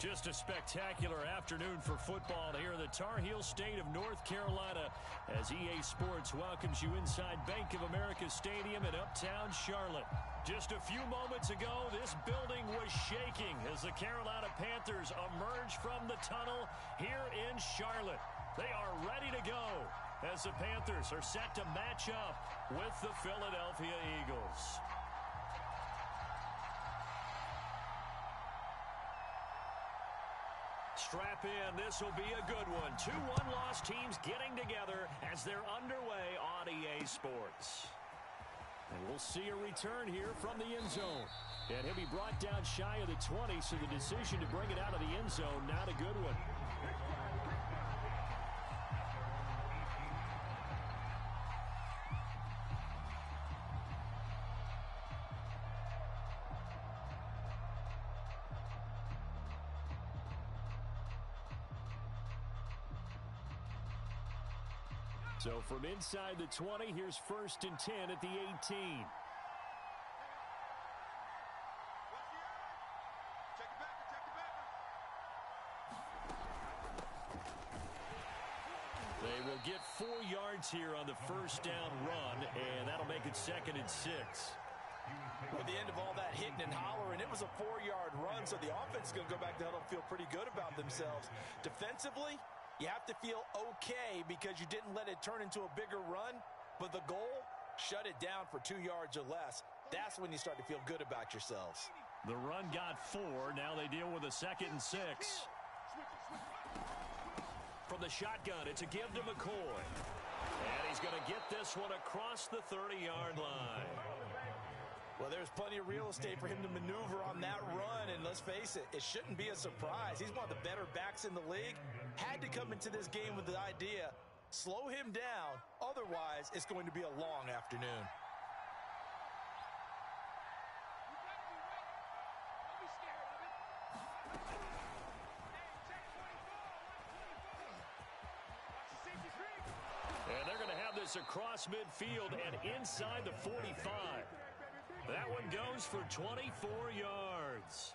Just a spectacular afternoon for football here in the Tar Heel state of North Carolina as EA Sports welcomes you inside Bank of America Stadium in uptown Charlotte. Just a few moments ago, this building was shaking as the Carolina Panthers emerged from the tunnel here in Charlotte. They are ready to go as the Panthers are set to match up with the Philadelphia Eagles. Strap in. This will be a good one. Two one-loss teams getting together as they're underway on EA Sports. And we'll see a return here from the end zone. And he'll be brought down shy of the 20, so the decision to bring it out of the end zone, not a good one. So from inside the 20, here's 1st and 10 at the 18. They will get 4 yards here on the first down run, and that'll make it 2nd and 6. At the end of all that hitting and hollering, it was a 4-yard run, so the offense is going to go back to huddle and feel pretty good about themselves. Defensively, you have to feel okay because you didn't let it turn into a bigger run, but the goal, shut it down for 2 yards or less. That's when you start to feel good about yourselves. The run got 4. Now they deal with a 2nd and 6. From the shotgun, it's a give to McCoy. And he's going to get this one across the 30-yard line. Well, there's plenty of real estate for him to maneuver on that run, and let's face it, it shouldn't be a surprise. He's one of the better backs in the league. Had to come into this game with the idea, slow him down, otherwise it's going to be a long afternoon. And they're going to have this across midfield and inside the 45. That one goes for 24 yards.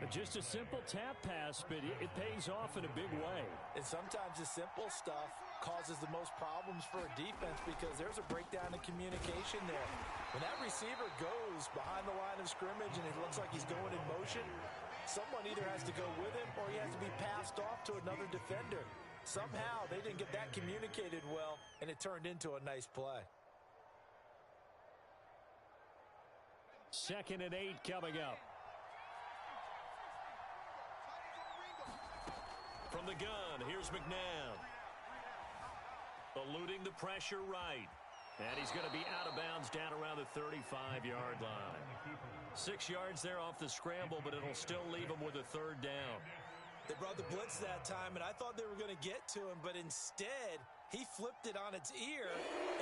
Just a simple tap pass, but it pays off in a big way. And sometimes the simple stuff causes the most problems for a defense because there's a breakdown in communication there. When that receiver goes behind the line of scrimmage and it looks like he's going in motion, someone either has to go with him or he has to be passed off to another defender. Somehow they didn't get that communicated well, and it turned into a nice play. 2nd and 8 coming up. From the gun, here's McNabb. Eluding the pressure right. And he's going to be out of bounds down around the 35-yard line. 6 yards there off the scramble, but it'll still leave him with a 3rd down. They brought the blitz that time, and I thought they were going to get to him, but instead, he flipped it on its ear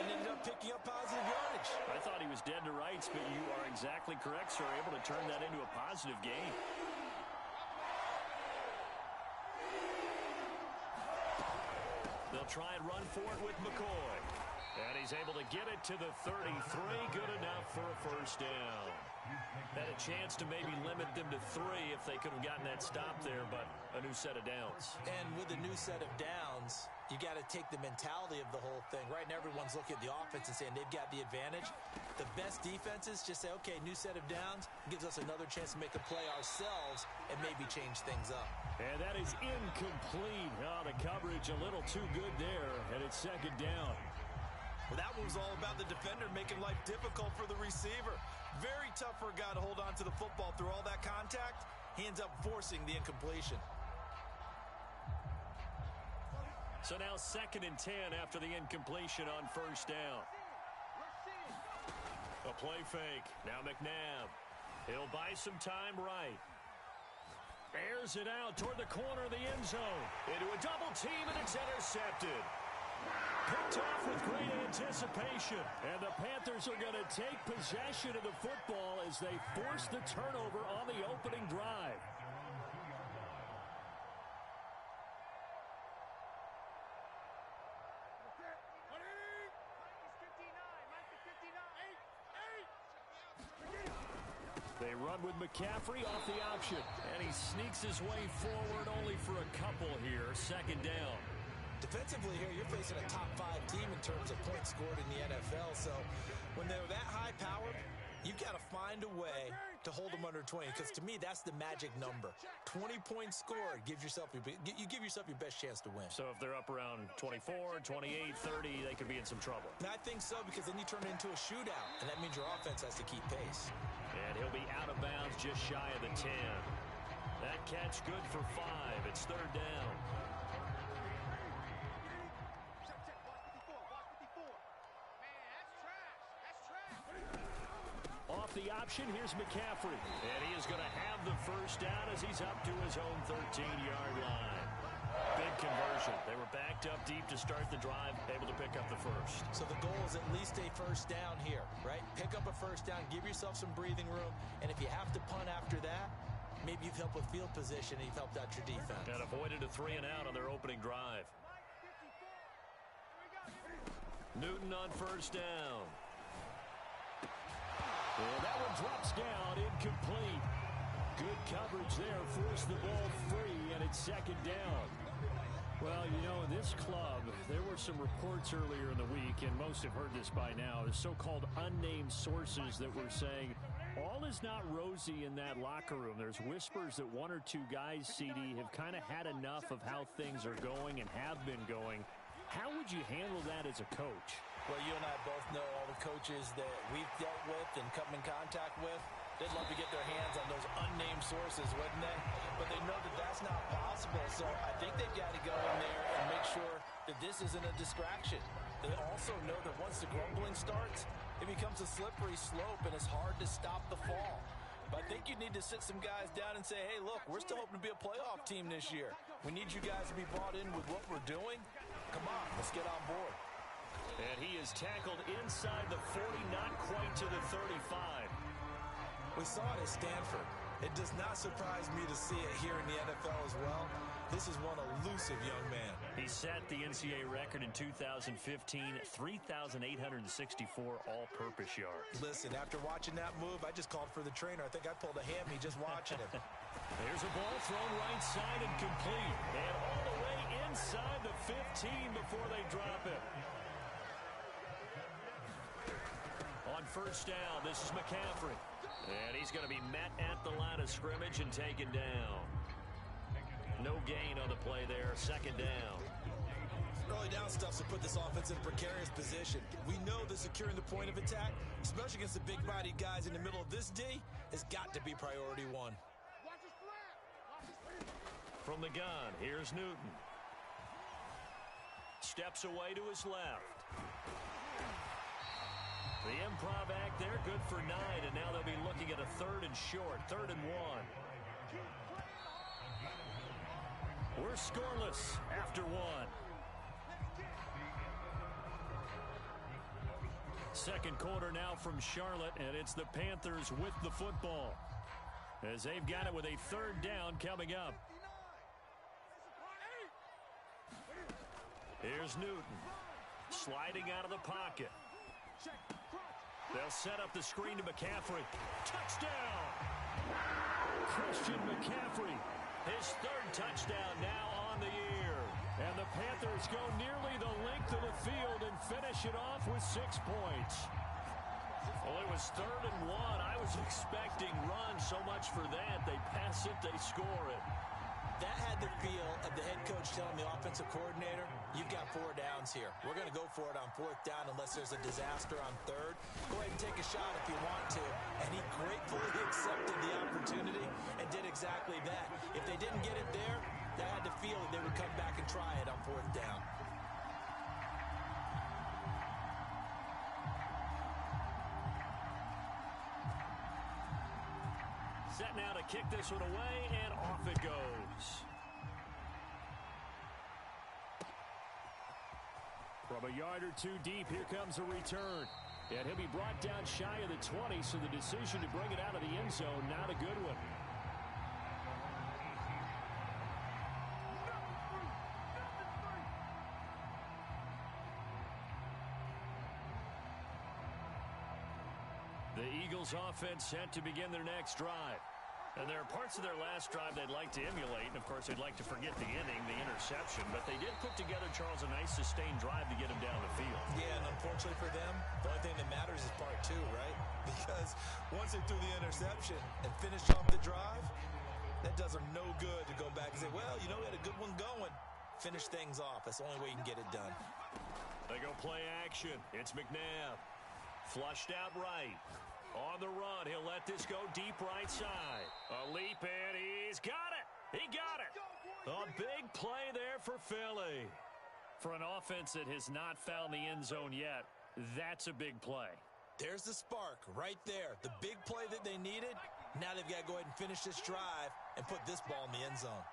and ended up picking up positive yardage. I thought he was dead to rights, but you are exactly correct, sir. Able to turn that into a positive gain. They'll try and run for it with McCoy. And he's able to get it to the 33. Good enough for a 1st down. Had a chance to maybe limit them to 3 if they could have gotten that stop there, but a new set of downs. And with a new set of downs, you got to take the mentality of the whole thing. Right now, everyone's looking at the offense and saying they've got the advantage. The best defenses just say, okay, new set of downs gives us another chance to make a play ourselves and maybe change things up. And that is incomplete. Oh, the coverage a little too good there, and it's 2nd down. Well, that one was all about the defender making life difficult for the receiver. Very tough for a guy to hold on to the football through all that contact. He ends up forcing the incompletion. So now 2nd and 10 after the incompletion on 1st down. A play fake. Now McNabb. He'll buy some time right. Airs it out toward the corner of the end zone. Into a double team, and it's intercepted. Picked off with great anticipation. And the Panthers are going to take possession of the football as they force the turnover on the opening drive. They run with McCaffrey off the option. And he sneaks his way forward only for a couple here. Second down. Defensively here, you're facing a top-5 team in terms of points scored in the NFL. So when they're that high-powered, you've got to find a way to hold them under 20, because to me, that's the magic number. 20 points scored gives yourself you give yourself your best chance to win. So if they're up around 24, 28, 30, they could be in some trouble. And I think so, because then you turn it into a shootout, and that means your offense has to keep pace. And he'll be out of bounds just shy of the 10. That catch good for 5. It's third down. Off the option, here's McCaffrey. And he is going to have the first down as he's up to his own 13-yard line. Big conversion. They were backed up deep to start the drive, able to pick up the first. So the goal is at least a first down here, right? Pick up a first down, give yourself some breathing room, and if you have to punt after that, maybe you've helped with field position and you've helped out your defense. And avoided a 3-and-out on their opening drive. Newton on first down. And that one drops down, incomplete. Good coverage there, forced the ball free, and it's second down. Well, you know, in this club, there were some reports earlier in the week, and most have heard this by now, the so-called unnamed sources that were saying all is not rosy in that locker room. There's whispers that one or two guys, CD, have kind of had enough of how things are going and have been going. How would you handle that as a coach? Well, you and I both know all the coaches that we've dealt with and come in contact with. They'd love to get their hands on those unnamed sources, wouldn't they? But they know that that's not possible, so I think they've got to go in there and make sure that this isn't a distraction. They also know that once the grumbling starts, it becomes a slippery slope, and it's hard to stop the fall. But I think you need to sit some guys down and say, hey, look, we're still hoping to be a playoff team this year. We need you guys to be bought in with what we're doing. Come on, let's get on board. And he is tackled inside the 40, not quite to the 35. We saw it at Stanford. It does not surprise me to see it here in the NFL as well. This is one elusive young man. He set the NCAA record in 2015, 3,864 all-purpose yards. Listen, after watching that move, I just called for the trainer. I think I pulled a hammy just watching him. There's a ball thrown right side and complete. And all the way inside the 15 before they drop it. On first down, this is McCaffrey. And he's going to be met at the line of scrimmage and taken down. No gain on the play there. Second down. Early down stuff to put this offense in a precarious position. We know that securing the point of attack, especially against the big-bodied guys in the middle of this D, has got to be priority one. From the gun, here's Newton. Steps away to his left. The improv act there, good for 9, and now they'll be looking at a third and short, 3rd and 1. We're scoreless after 1. Second quarter now from Charlotte, and it's the Panthers with the football, as they've got it with a 3rd down coming up. Here's Newton, sliding out of the pocket. They'll set up the screen to McCaffrey. Touchdown! Christian McCaffrey, his 3rd touchdown now on the year. And the Panthers go nearly the length of the field and finish it off with 6 points. Well, it was 3rd and 1. I was expecting runs, so much for that. They pass it, they score it. That had the feel of the head coach telling the offensive coordinator, you've got 4 downs here. We're going to go for it on 4th down unless there's a disaster on 3rd. Go ahead and take a shot if you want to. And he gratefully accepted the opportunity and did exactly that. If they didn't get it there, they had the feel that they would come back and try it on 4th down. Set now to kick this one away, and off it goes. From a yard or 2 deep, here comes a return. And he'll be brought down shy of the 20, so the decision to bring it out of the end zone, not a good one. The Eagles offense set to begin their next drive. And there are parts of their last drive they'd like to emulate. And, of course, they'd like to forget the inning, the interception. But they did put together, Charles, a nice sustained drive to get him down the field. Yeah, and unfortunately for them, the only thing that matters is part two, right? Because once they threw the interception and finished off the drive, that does them no good to go back and say, well, you know, we had a good one going. Finish things off. That's the only way you can get it done. They go play action. It's McNabb. Flushed out right. On the run, he'll let this go deep right side. A leap in, he's got it! He got it! A big play there for Philly. For an offense that has not found the end zone yet, that's a big play. There's the spark right there. The big play that they needed. Now they've got to go ahead and finish this drive and put this ball in the end zone.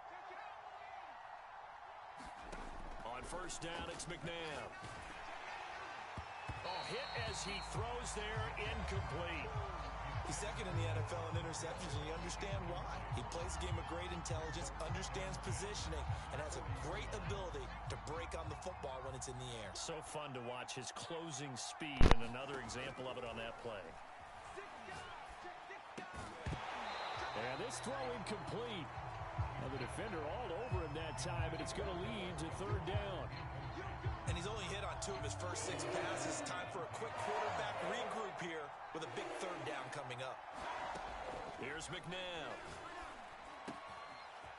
On first down, it's McNabb. Oh, hit as he throws there, incomplete. He's second in the NFL in interceptions, and you understand why. He plays a game of great intelligence, understands positioning, and has a great ability to break on the football when it's in the air. So fun to watch his closing speed, and another example of it on that play. And this throw incomplete. Now the defender all over him that time, and it's going to lead to third down. And he's only hit on 2 of his first 6 passes. Time for a quick quarterback regroup here with a big third down coming up. Here's McNabb.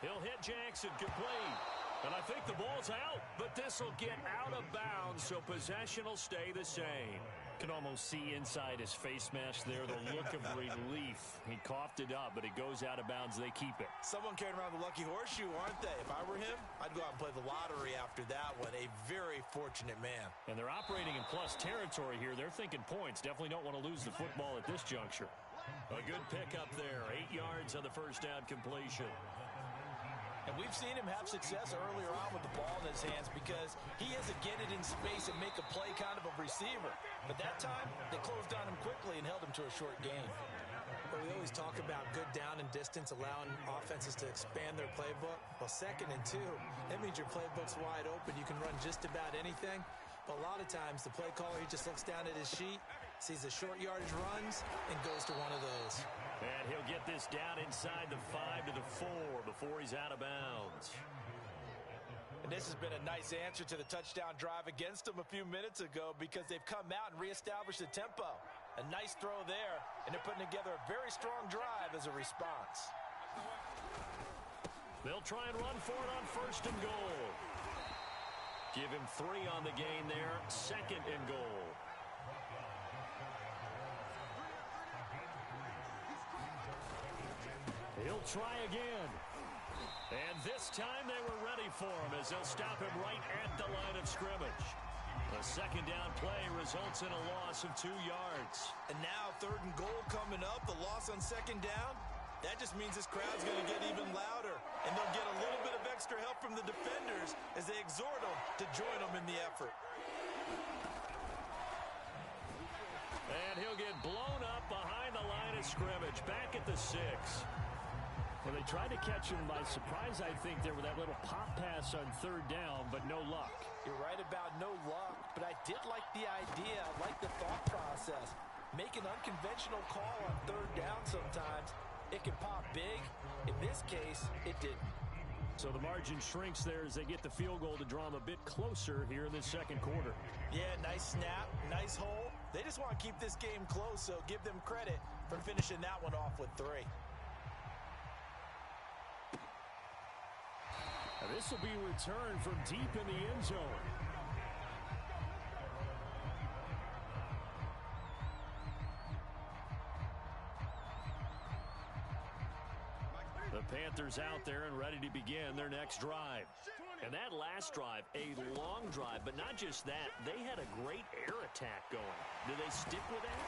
He'll hit Jackson, complete. And I think the ball's out, but this will get out of bounds, so possession will stay the same. Can almost see inside his face mask there the look of relief. He coughed it up, but it goes out of bounds. They keep it. Someone carrying around the lucky horseshoe, aren't they? If I were him, I'd go out and play the lottery after that one. A very fortunate man. And they're operating in plus territory here. They're thinking points. Definitely don't want to lose the football at this juncture. A good pickup there. 8 yards on the first down completion. And we've seen him have success earlier on with the ball in his hands because he has to get it in space and make a play kind of a receiver. But that time, they closed on him quickly and held him to a short gain. But we always talk about good down and distance, allowing offenses to expand their playbook. Well, 2nd and 2, that means your playbook's wide open. You can run just about anything. But a lot of times, the play caller, he just looks down at his sheet, sees the short yardage runs, and goes to one of those. And he'll get this down inside the 5 to the 4 before he's out of bounds. And this has been a nice answer to the touchdown drive against them a few minutes ago because they've come out and reestablished the tempo. A nice throw there, and they're putting together a very strong drive as a response. They'll try and run for it on first and goal. Give him 3 on the gain there, 2nd and goal. He'll try again. And this time they were ready for him as they'll stop him right at the line of scrimmage. A second down play results in a loss of 2 yards. And now 3rd and goal coming up. The loss on 2nd down. That just means this crowd's going to get even louder. And they'll get a little bit of extra help from the defenders as they exhort them to join them in the effort. And he'll get blown up behind the line of scrimmage. Back at the 6. Well, they tried to catch him by surprise, I think, there with that little pop pass on 3rd down, but no luck. You're right about no luck, but I did like the idea. I like the thought process. Make an unconventional call on 3rd down sometimes. It can pop big. In this case, it didn't. So the margin shrinks there as they get the field goal to draw them a bit closer here in the 2nd quarter. Yeah, nice snap, nice hole. They just want to keep this game close, so give them credit for finishing that one off with 3. Now this will be returned from deep in the end zone. The Panthers out there and ready to begin their next drive. And that last drive, a long drive, but not just that. They had a great air attack going. Do they stick with that?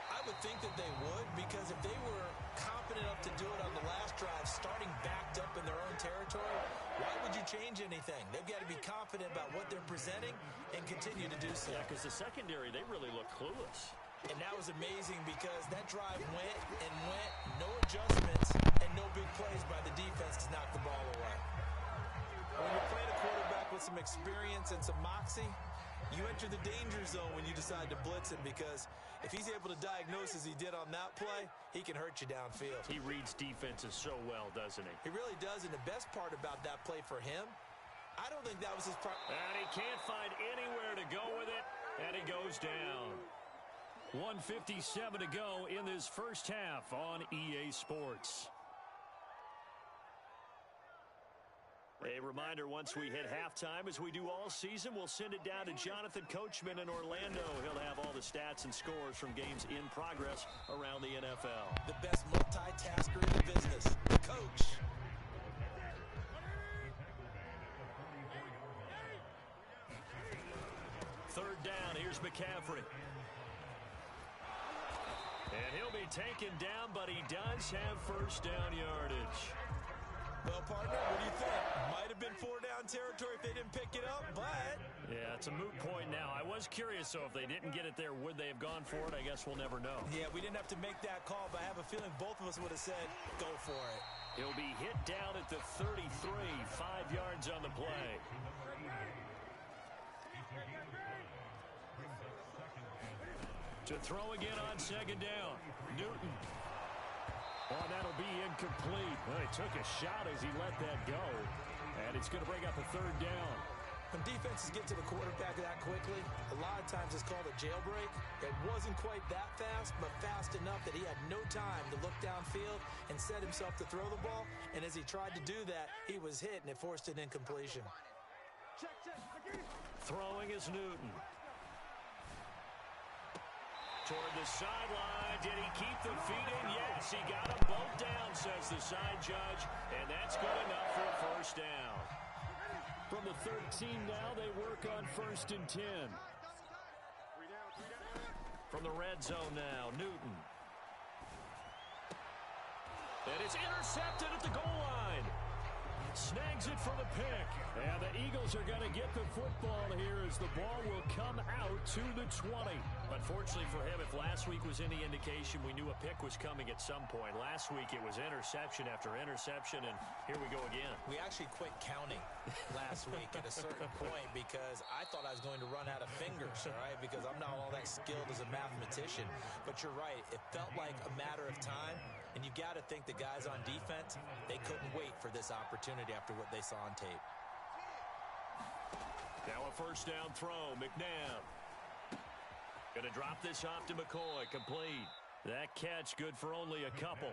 I would think that they would, because if they were confident enough to do it on the last drive, starting backed up in their own territory, why would you change anything? They've got to be confident about what they're presenting and continue to do so. Yeah, because the secondary, they really look clueless. And that was amazing because that drive went and went, no adjustments, and no big plays by the defense to knock the ball away. When you're playing a quarterback with some experience and some moxie, You enter the danger zone when you decide to blitz him, because if he's able to diagnose as he did on that play, he can hurt you downfield. He reads defenses so well, doesn't he? He really does, and the best part about that play for him, I don't think that was his part. And he can't find anywhere to go with it, and he goes down. 1:57 to go in this first half on EA Sports. A reminder, once we hit halftime, as we do all season, we'll send it down to Jonathan Coachman in Orlando. He'll have all the stats and scores from games in progress around the NFL. The best multitasker in the business, the coach. Third down, here's McCaffrey. And he'll be taken down, but he does have first down yardage. Well, partner, what do you think? Might have been 4-down territory if they didn't pick it up, but... Yeah, it's a moot point now. I was curious, so if they didn't get it there, would they have gone for it? I guess we'll never know. Yeah, we didn't have to make that call, but I have a feeling both of us would have said, go for it. He'll be hit down at the 33, 5 yards on the play. To throw again on second down. Newton. Oh, that'll be incomplete. Well, he took a shot as he let that go. And it's going to bring up a third down. When defenses get to the quarterback that quickly, a lot of times it's called a jailbreak. It wasn't quite that fast, but fast enough that he had no time to look downfield and set himself to throw the ball. And as he tried to do that, he was hit, and it forced an incompletion. Throwing is Newton. Toward the sideline. Did he keep the feet in? Yes, he got them both down, says the side judge. And that's good enough for a first down. From the 13 now, they work on 1st and 10. From the red zone now, Newton. And it's intercepted at the goal line. Snags it for the pick. And the Eagles are going to get the football here as the ball will come out to the 20. But fortunately for him, if last week was any indication, we knew a pick was coming at some point. Last week it was interception after interception, and here we go again. We actually quit counting last week at a certain point because I thought I was going to run out of fingers, all right, because I'm not all that skilled as a mathematician. But you're right. It felt like a matter of time. And you got to think the guys on defense, they couldn't wait for this opportunity after what they saw on tape. Now a first down throw, McNabb. Going to drop this off to McCoy, complete. That catch good for only a couple.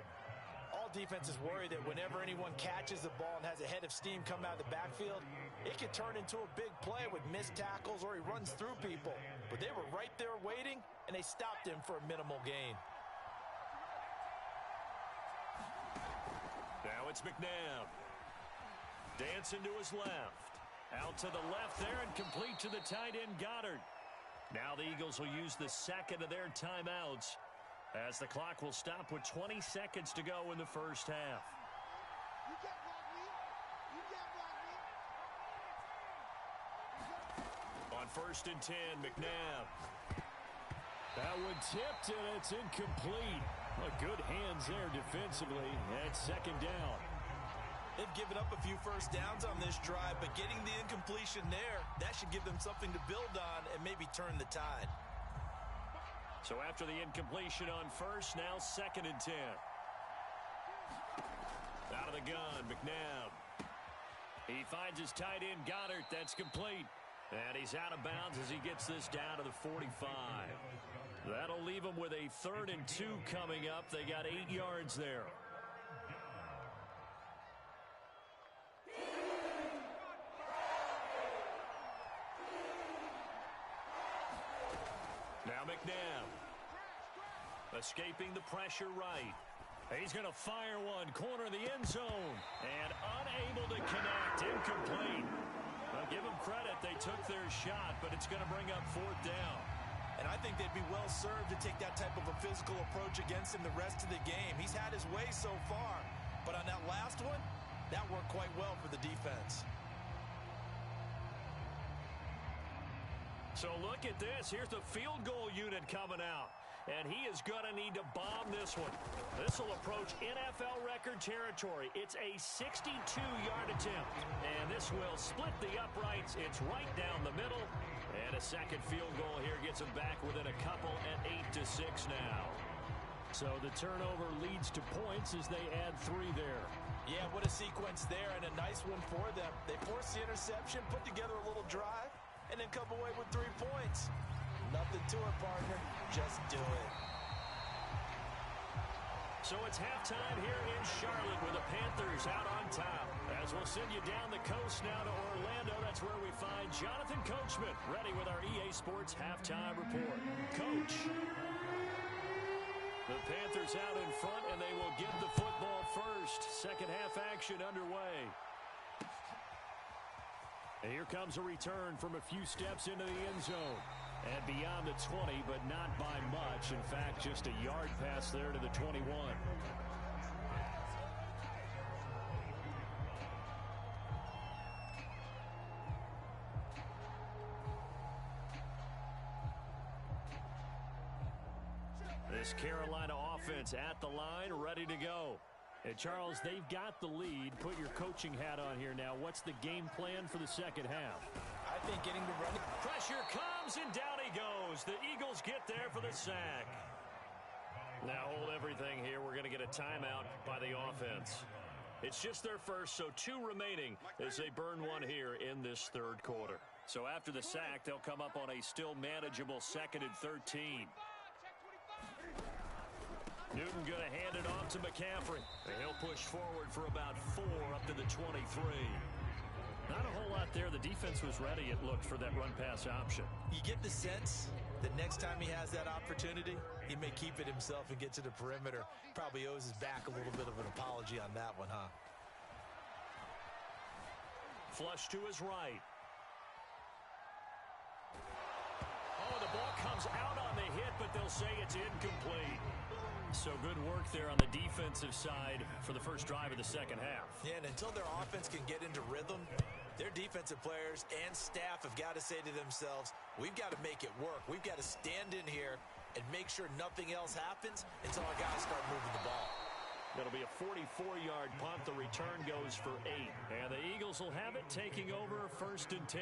All defenses worry that whenever anyone catches the ball and has a head of steam come out of the backfield, it could turn into a big play with missed tackles or he runs through people. But they were right there waiting, and they stopped him for a minimal gain. Now it's McNabb. Dancing to his left. Out to the left there and complete to the tight end Goddard. Now the Eagles will use the second of their timeouts as the clock will stop with 20 seconds to go in the first half. On 1st and 10, McNabb. That one tipped, and it's incomplete. Well, good hands there defensively. That's second down. They've given up a few first downs on this drive, but getting the incompletion there, that should give them something to build on and maybe turn the tide. So after the incompletion on first, now 2nd and 10. Out of the gun, McNabb. He finds his tight end, Goddard. That's complete. And he's out of bounds as he gets this down to the 45. That'll leave them with a 3rd and 2 coming up. They got 8 yards there. Now McNabb. Escaping the pressure right. He's going to fire one. Corner of the end zone. And unable to connect. Incomplete. Well, give them credit. They took their shot, but it's going to bring up 4th down. And I think they'd be well served to take that type of a physical approach against him the rest of the game. He's had his way so far. But on that last one, that worked quite well for the defense. So look at this. Here's the field goal unit coming out. And he is going to need to bomb this one. This will approach NFL record territory. It's a 62-yard attempt. And this This will split the uprights. It's right down the middle. And a second field goal here gets them back within a couple at 8-6 now. So the turnover leads to points as they add 3 there. Yeah, what a sequence there, and a nice one for them. They force the interception, put together a little drive, and then come away with 3 points. Nothing to it, partner. Just do it. So it's halftime here in Charlotte with the Panthers out on top. As we'll send you down the coast now to Orlando, that's where we find Jonathan Coachman ready with our EA Sports Halftime Report. Coach. The Panthers out in front, and they will get the football first. Second half action underway. And here comes a return from a few steps into the end zone. And beyond the 20, but not by much. In fact, just a yard pass there to the 21. This Carolina offense at the line, ready to go. And Charles, they've got the lead. Put your coaching hat on here now. What's the game plan for the second half? I think getting the run. Pressure comes, and down he goes. The Eagles get there for the sack. Now hold everything here. We're going to get a timeout by the offense. It's just their first, so 2 remaining as they burn 1 here in this third quarter. So after the sack, they'll come up on a still manageable 2nd and 13. Newton going to hand it off to McCaffrey. And he'll push forward for about 4 up to the 23. Not a whole lot there. The defense was ready, it looked, for that run-pass option. You get the sense that next time he has that opportunity, he may keep it himself and get to the perimeter. Probably owes his back a little bit of an apology on that one, huh? Flush to his right. Oh, the ball comes out on the hit, but they'll say it's incomplete. So good work there on the defensive side for the first drive of the second half. Yeah, and until their offense can get into rhythm, their defensive players and staff have got to say to themselves, we've got to make it work. We've got to stand in here and make sure nothing else happens until our guys start moving the ball. That'll be a 44-yard punt. The return goes for 8. And the Eagles will have it, taking over 1st and 10.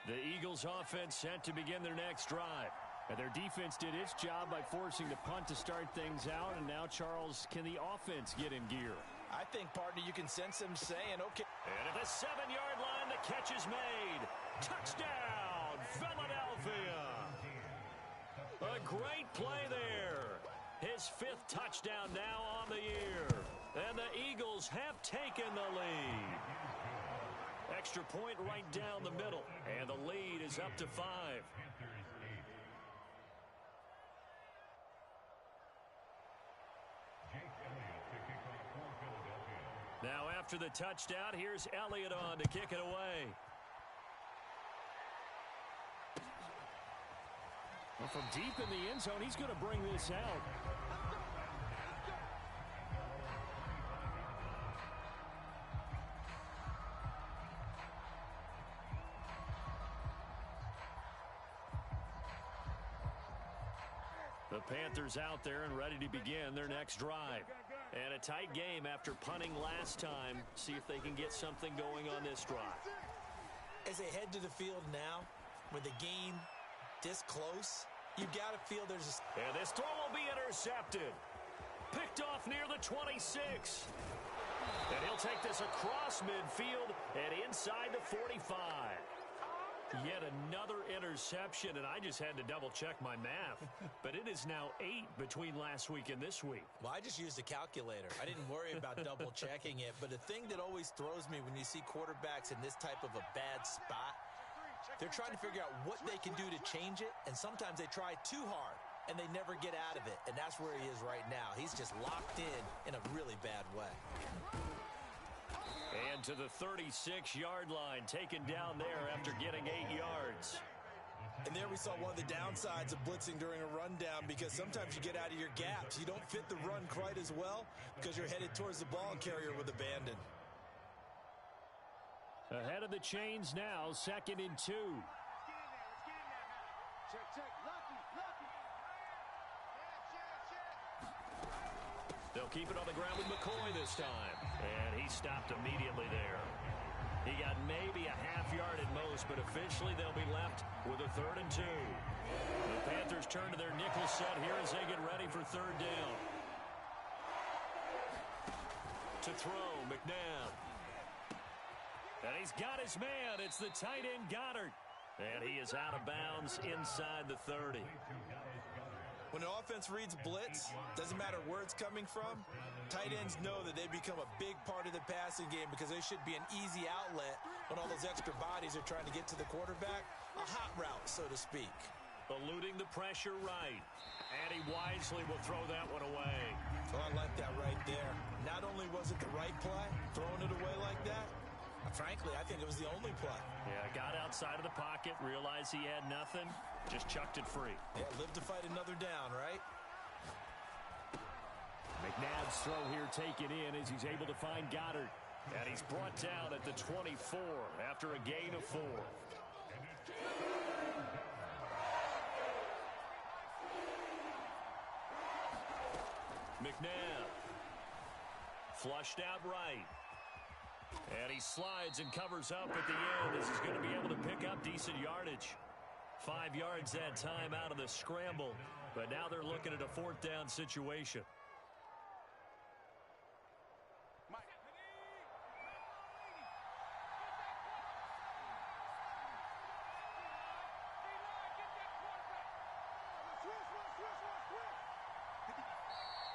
The Eagles offense set to begin their next drive. And their defense did its job by forcing the punt to start things out. And now, Charles, can the offense get in gear? I think, partner, you can sense them saying, okay. And at the 7-yard line, the catch is made. Touchdown, Philadelphia. A great play there. His 5th touchdown now on the year. And the Eagles have taken the lead. Extra point right down the middle. And the lead is up to 5. Now after the touchdown, here's Elliott on to kick it away. Well, from deep in the end zone, he's going to bring this out. The Panthers out there and ready to begin their next drive. And a tight game after punting last time. See if they can get something going on this drive. As they head to the field now, with the game this close, you've got to feel there's a... And this throw will be intercepted. Picked off near the 26. And he'll take this across midfield and inside the 45. Yet another interception, and I just had to double-check my math. But it is now 8 between last week and this week. Well, I just used a calculator. I didn't worry about double-checking it. But the thing that always throws me when you see quarterbacks in this type of a bad spot, they're trying to figure out what they can do to change it, and sometimes they try too hard, and they never get out of it. And that's where he is right now. He's just locked in a really bad way. And to the 36-yard line, taken down there after getting 8 yards. And there we saw one of the downsides of blitzing during a rundown, because sometimes you get out of your gaps. You don't fit the run quite as well because you're headed towards the ball carrier with abandon. Ahead of the chains now, 2nd and 2. They'll keep it on the ground with McCoy this time. And he stopped immediately there. He got maybe a half yard at most, but officially they'll be left with a 3rd and 2. The Panthers turn to their nickel set here as they get ready for 3rd down. To throw, McNabb. And he's got his man. It's the tight end, Goddard. And he is out of bounds inside the 30. When an offense reads blitz, doesn't matter where it's coming from, tight ends know that they become a big part of the passing game because they should be an easy outlet when all those extra bodies are trying to get to the quarterback. A hot route, so to speak. Eluding the pressure right. And he wisely will throw that one away. Oh, I like that right there. Not only was it the right play, throwing it away like that, frankly, I think it was the only play. Yeah, got outside of the pocket, realized he had nothing, just chucked it free. Yeah, live to fight another down, right? McNabb's throw here taken in as he's able to find Goddard. And he's brought down at the 24 after a gain of 4. McNabb. Flushed out right. And he slides and covers up at the end as he's going to be able to pick up decent yardage. 5 yards that time out of the scramble. But now they're looking at a 4th down situation.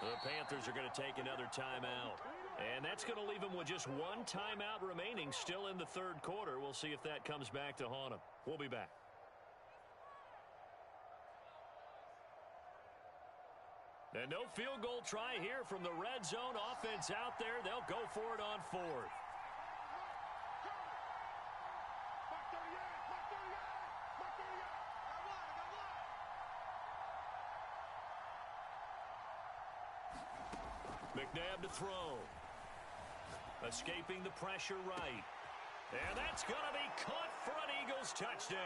The Panthers are going to take another timeout. And that's going to leave them with just 1 timeout remaining still in the 3rd quarter. We'll see if that comes back to haunt them. We'll be back. And no field goal try here from the red zone offense out there. They'll go for it on 4th. McNabb to throw. Escaping the pressure right. And that's going to be caught for an Eagles touchdown.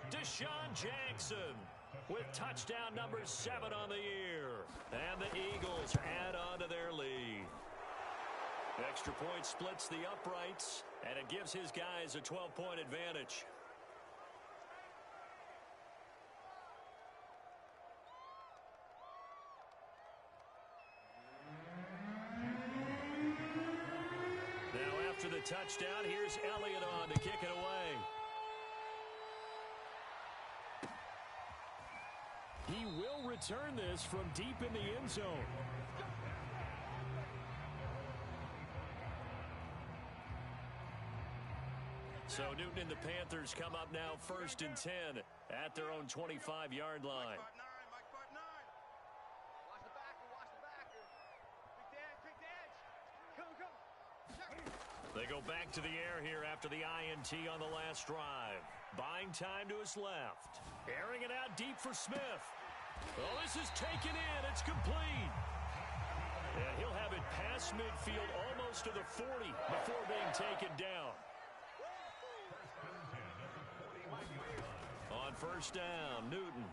Deshaun Jackson with touchdown number 7 on the year. And the Eagles add on to their lead. Extra point splits the uprights, and it gives his guys a 12-point advantage. After the touchdown, here's Elliott on to kick it away. He will return this from deep in the end zone. So Newton and the Panthers come up now 1st and 10 at their own 25-yard line. They go back to the air here after the INT on the last drive. Buying time to his left. Airing it out deep for Smith. Oh, this is taken in. It's complete. And he'll have it past midfield almost to the 40 before being taken down. On 1st down, Newton.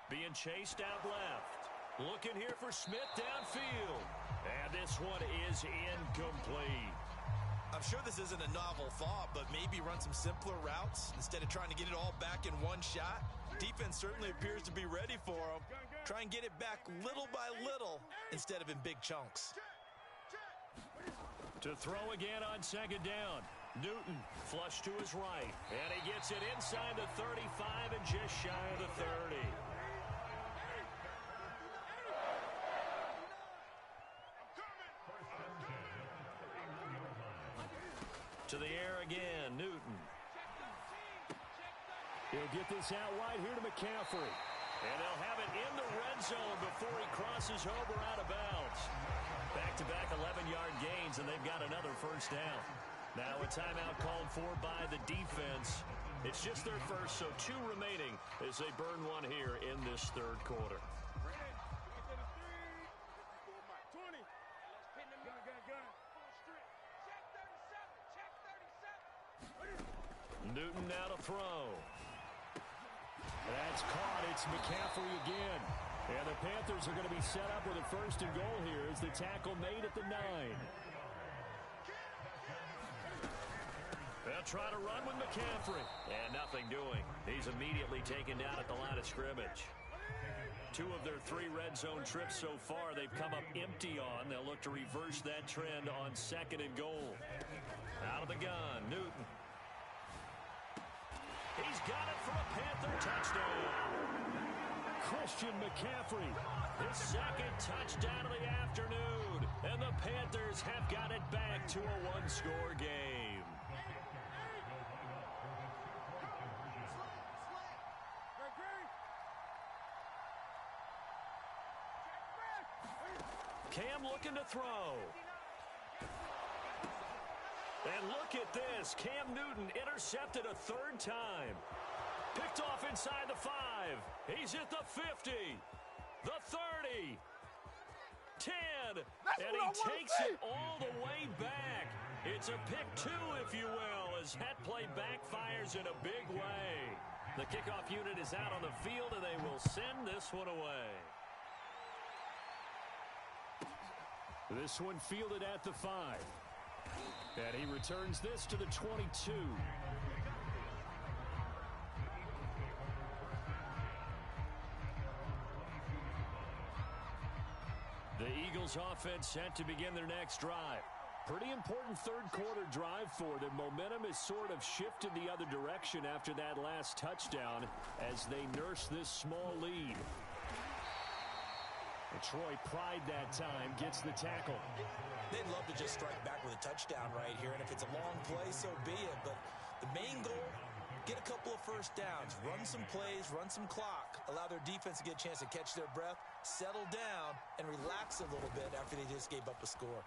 Being chased out left. Looking here for Smith downfield. And this one is incomplete. I'm sure this isn't a novel thought, but maybe run some simpler routes instead of trying to get it all back in one shot. Defense certainly appears to be ready for him. Try and get it back little by little instead of in big chunks. To throw again on 2nd down. Newton flush to his right. And he gets it inside the 35 and just shy of the 30. To the air again, Newton. He'll get this out wide here to McCaffrey. And they'll have it in the red zone before he crosses over out of bounds. Back-to-back 11-yard gains, and they've got another 1st down. Now a timeout called for by the defense. It's just their first, so 2 remaining as they burn one here in this 3rd quarter. Newton now to throw. That's caught. It's McCaffrey again. And the Panthers are going to be set up with a first and goal here as the tackle made at the 9. They'll try to run with McCaffrey. And nothing doing. He's immediately taken down at the line of scrimmage. 2 of their 3 red zone trips so far they've come up empty on. They'll look to reverse that trend on second and goal. Out of the gun, Newton. He's got it for a Panther touchdown. Christian McCaffrey, his second touchdown of the afternoon. And the Panthers have got it back to a one-score game. Cam looking to throw. And look at this. Cam Newton intercepted a 3rd time. Picked off inside the 5. He's at the 50. The 30. 10. And he takes it all the way back. It's a pick 2, if you will, as that play backfires in a big way. The kickoff unit is out on the field, and they will send this one away. This one fielded at the 5. And he returns this to the 22. The Eagles offense set to begin their next drive. Pretty important third-quarter drive for them. Momentum has sort of shifted the other direction after that last touchdown as they nurse this small lead. Troy Pride that time gets the tackle. They'd love to just strike back with a touchdown right here, and if it's a long play, so be it. But the main goal, get a couple of first downs, run some plays, run some clock, allow their defense to get a chance to catch their breath, settle down, and relax a little bit after they just gave up a score.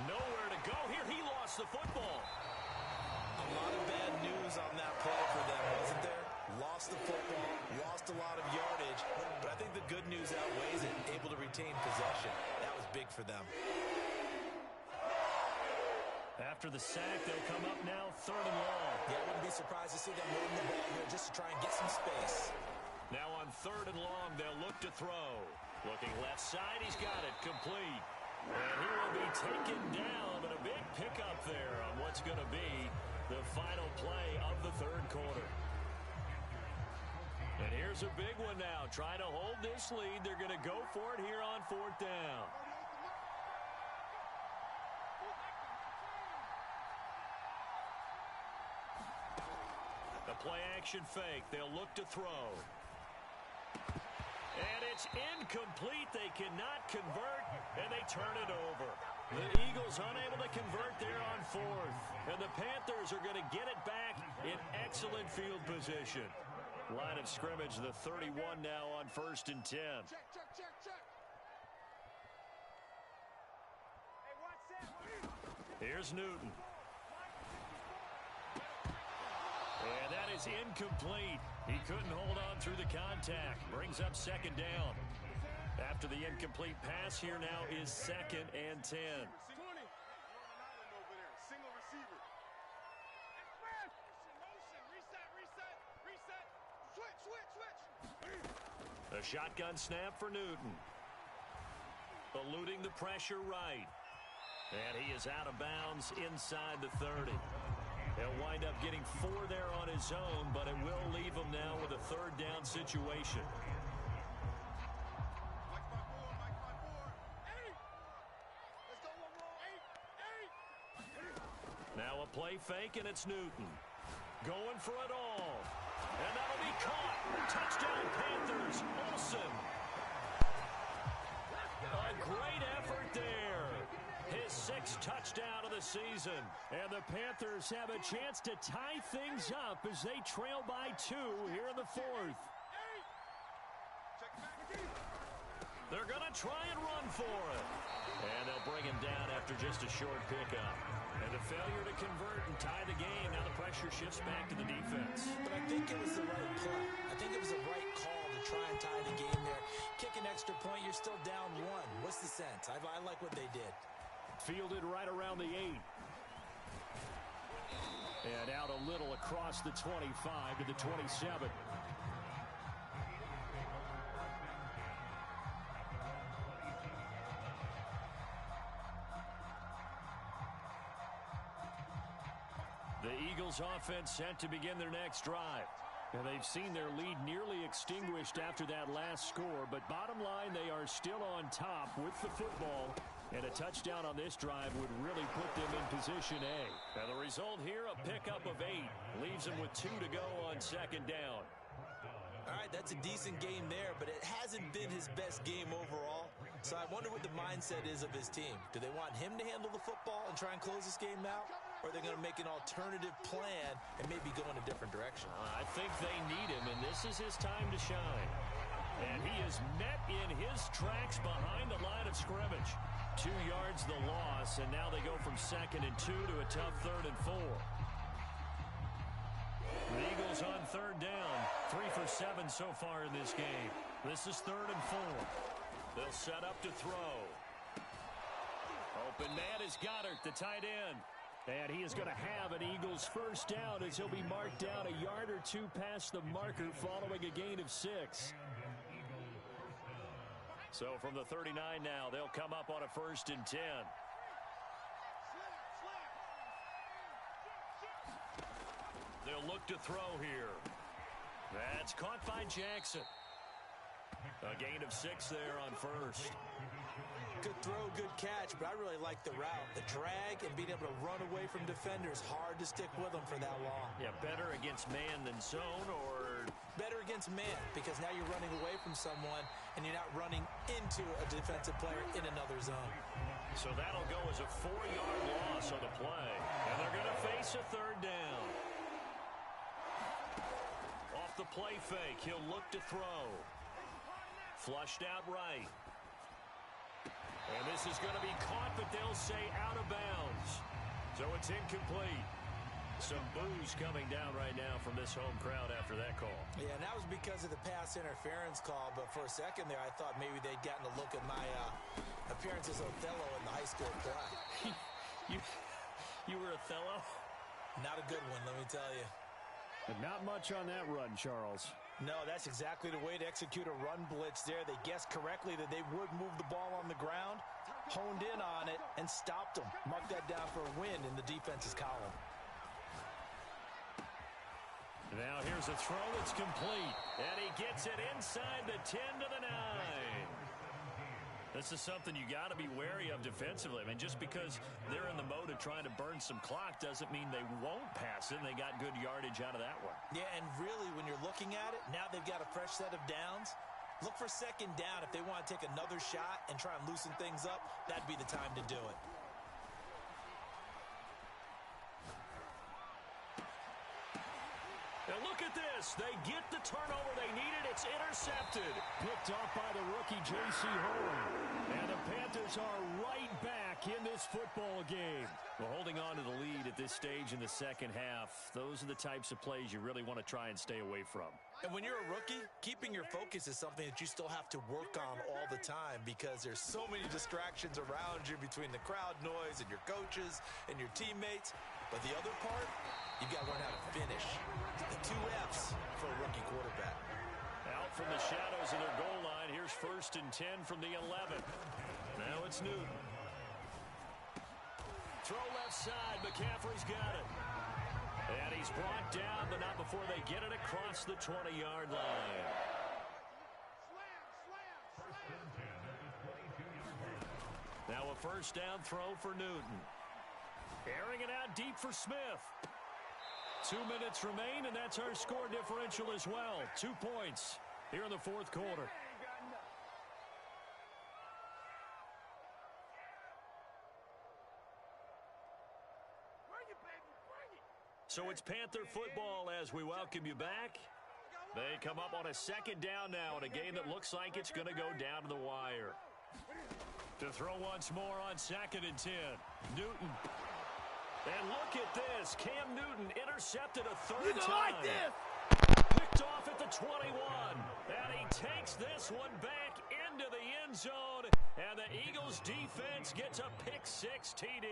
Nowhere to go here. He lost the football. A lot of bad news on that play for them, wasn't there? Lost the football, lost a lot of yardage, but I think the good news outweighs it, able to retain possession. That was big for them. After the sack, they'll come up now 3rd and long. Yeah, I wouldn't be surprised to see them run the ball here just to try and get some space. Now on 3rd and long, they'll look to throw. Looking left side, he's got it complete. And he will be taken down, but a big pickup there on what's going to be the final play of the 3rd quarter. And here's a big one now. Trying to hold this lead. They're going to go for it here on 4th down. The play action fake. They'll look to throw. And it's incomplete. They cannot convert, and they turn it over. The Eagles unable to convert there on 4th. And the Panthers are going to get it back in excellent field position. Line of scrimmage, the 31 now on 1st and 10. Check. Hey, watch that. Here's Newton. And that is incomplete. He couldn't hold on through the contact. Brings up 2nd down. After the incomplete pass, here now is 2nd and 10. 20. Single receiver. Reset. Switch. A shotgun snap for Newton. Eluding the pressure right. And he is out of bounds inside the 30. He'll wind up getting 4 there on his own, but it will leave him now with a 3rd down situation. Now a play fake, and it's Newton. Going for it all. And that'll be caught. Touchdown, Panthers. Olsen. A great effort there. His 6th touchdown of the season. And the Panthers have a chance to tie things up as they trail by 2 here in the 4th. They're going to try and run for it. And they'll bring him down after just a short pickup. And the failure to convert and tie the game. Now the pressure shifts back to the defense. But I think it was the right play. I think it was the right call to try and tie the game there. Kick an extra point, you're still down 1. What's the sense? I like what they did. Fielded right around the 8. And out a little across the 25 to the 27. The Eagles offense set to begin their next drive. And they've seen their lead nearly extinguished after that last score, but bottom line, they are still on top with the football, and a touchdown on this drive would really put them in position A. And the result here, a pickup of 8, leaves them with 2 to go on second down. All right, that's a decent game there, but it hasn't been his best game overall. So I wonder what the mindset is of his team. Do they want him to handle the football and try and close this game out? Or are they going to make an alternative plan and maybe go in a different direction? I think they need him, and this is his time to shine. And he is met in his tracks behind the line of scrimmage. 2 yards the loss, and now they go from 2nd and 2 to a tough 3rd and 4. The Eagles on 3rd down, 3 for 7 so far in this game. This is 3rd and 4. They'll set up to throw. Open man is Goddard, the tight end. And he is going to have an Eagles first down as he'll be marked down a yard or 2 past the marker following a gain of 6. So from the 39 now, they'll come up on a 1st and 10. They'll look to throw here. That's caught by Jackson. A gain of 6 there on 1st. Good throw, good catch, but I really like the route. The drag and being able to run away from defenders, hard to stick with them for that long. Yeah, better against man than zone, or better against man, because now you're running away from someone and you're not running into a defensive player in another zone. So that'll go as a 4-yard loss on the play. And they're going to face a 3rd down. Off the play fake, he'll look to throw. Flushed out right. And this is going to be caught, but they'll say out of bounds. So it's incomplete. Some boos coming down right now from this home crowd after that call. Yeah, and that was because of the pass interference call, but for a second there I thought maybe they'd gotten a look at my appearance as Othello in the high school play. You were Othello? Not a good one, let me tell you. And not much on that run, Charles. No, that's exactly the way to execute a run blitz there. They guessed correctly that they would move the ball on the ground, honed in on it, and stopped them. Mark that down for a win in the defense's column. Now here's a throw that's complete. And he gets it inside the 10 to the 9. This is something you got to be wary of defensively. I mean, just because they're in the mode of trying to burn some clock doesn't mean they won't pass it, and they got good yardage out of that one. Yeah, and really, when you're looking at it, now they've got a fresh set of downs. Look for 2nd down. If they want to take another shot and try and loosen things up, that'd be the time to do it. Now look at this. They get the turnover they needed. It's intercepted. Picked off by the rookie J.C. Horn. And the Panthers are right back in this football game. Well, holding on to the lead at this stage in the second half, those are the types of plays you really want to try and stay away from. And when you're a rookie, keeping your focus is something that you still have to work on all the time because there's so many distractions around you between the crowd noise and your coaches and your teammates. But the other part, you've got to learn how to finish. The 2 F's for a rookie quarterback. Out from the shadows of their goal line, here's 1st and 10 from the 11. Now it's Newton. Throw left side, McCaffrey's got it. And he's brought down, but not before they get it across the 20-yard line. Now a 1st down throw for Newton. Airing it out deep for Smith. 2 minutes remain, and that's our score differential as well. 2 points here in the 4th quarter. So it's Panther football as we welcome you back. They come up on a 2nd down now in a game that looks like it's going to go down to the wire. To throw once more on 2nd and 10. Newton. And look at this. Cam Newton intercepted a 3rd time. Like this. Picked off at the 21. And he takes this one back into the end zone. And the Eagles defense gets a pick-6 TD.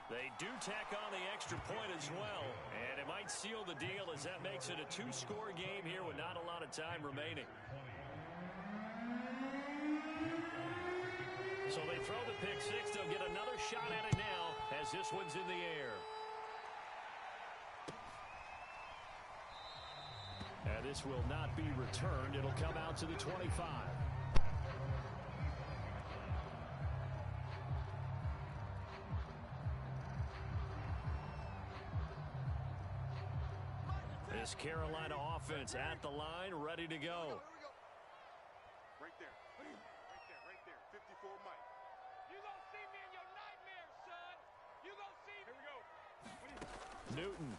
They do tack on the extra point as well. And it might seal the deal as that makes it a 2-score game here with not a lot of time remaining. So they throw the pick-6. They'll get another shot at it now. as this one's in the air. And this will not be returned. It'll come out to the 25. This Carolina offense at the line, ready to go. Right there. Right there. 54 Mike. You gonna see me in your nightmares, son. You gonna see. Here we go. Newton.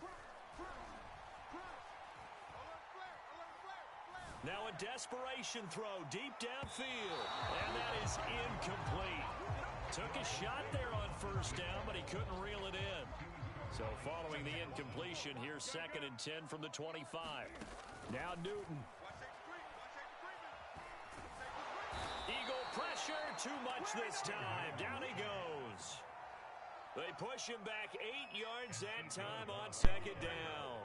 Now a desperation throw deep downfield. And that is incomplete. Took a shot there on first down, but he couldn't reel it in. So following the incompletion, here's 2nd and 10 from the 25. Now Newton. Eagle pressure, too much this time. Down he goes. They push him back 8 yards that time on 2nd down.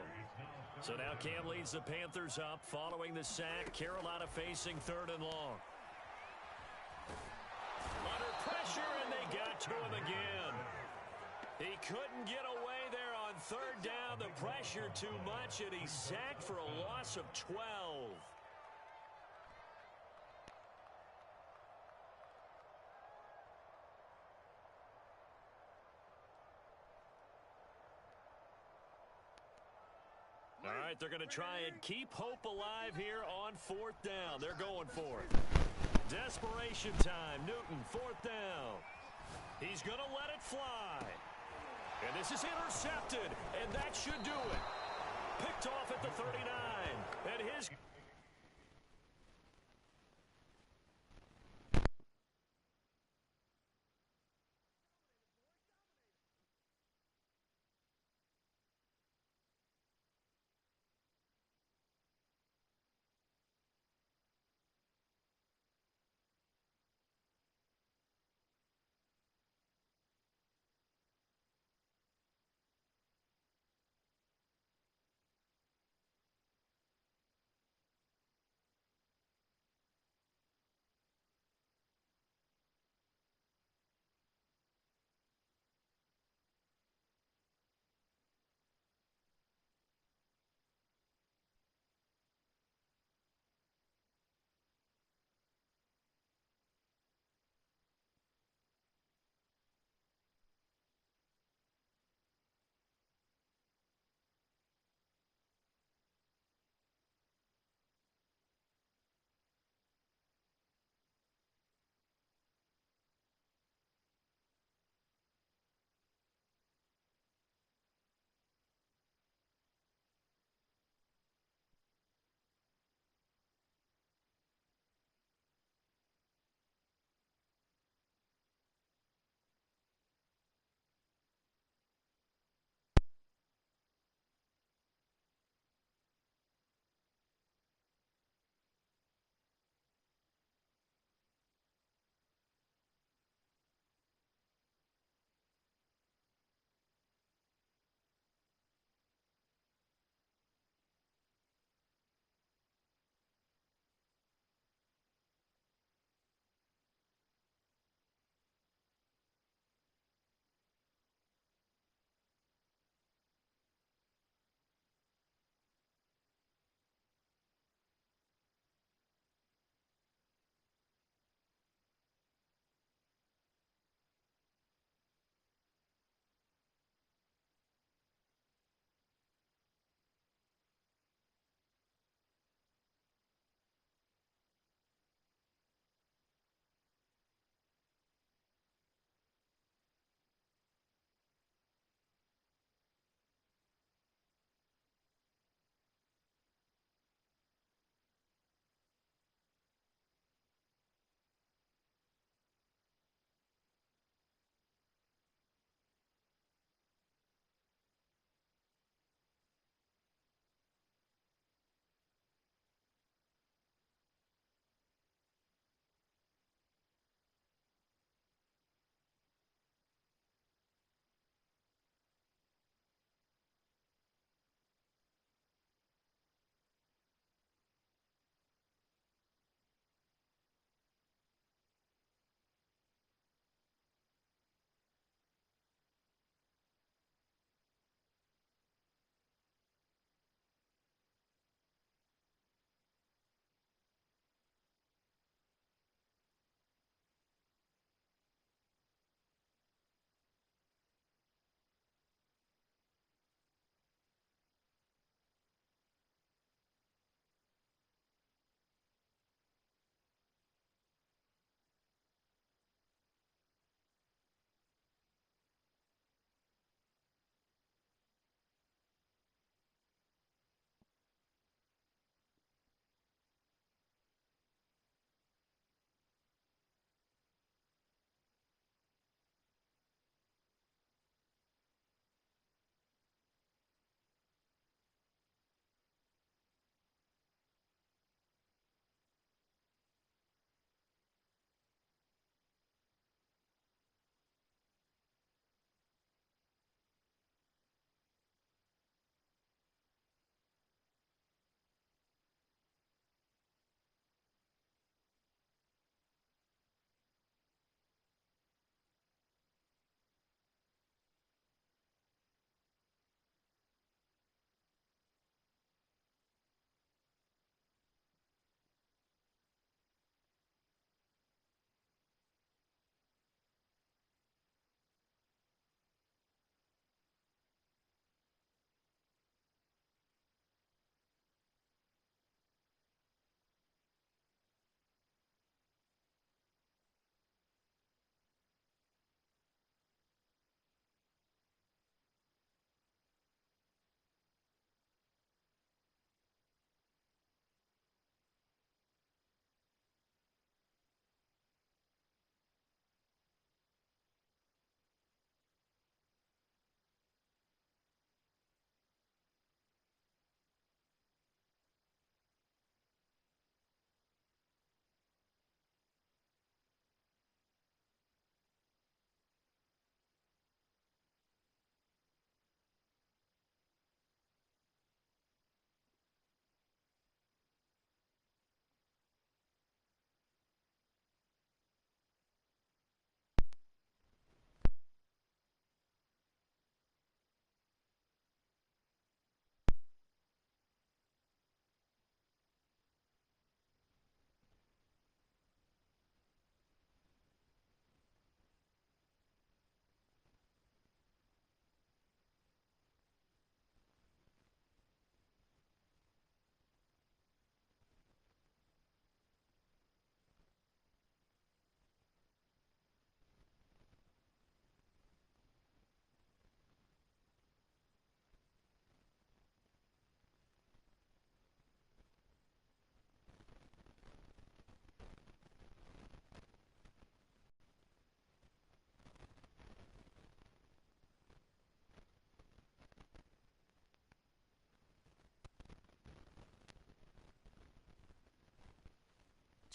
So now Cam leads the Panthers up following the sack. Carolina facing 3rd and long. Under pressure, and they got to him again. He couldn't get away there on 3rd down. The pressure too much, and he's sacked for a loss of 12. All right, they're going to try and keep hope alive here on 4th down. They're going for it. Desperation time. Newton, 4th down. He's going to let it fly. And this is intercepted, and that should do it. Picked off at the 39. And his...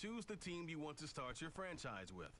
Choose the team you want to start your franchise with.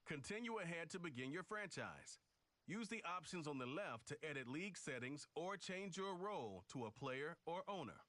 Continue ahead to begin your franchise. Use the options on the left to edit league settings or change your role to a player or owner.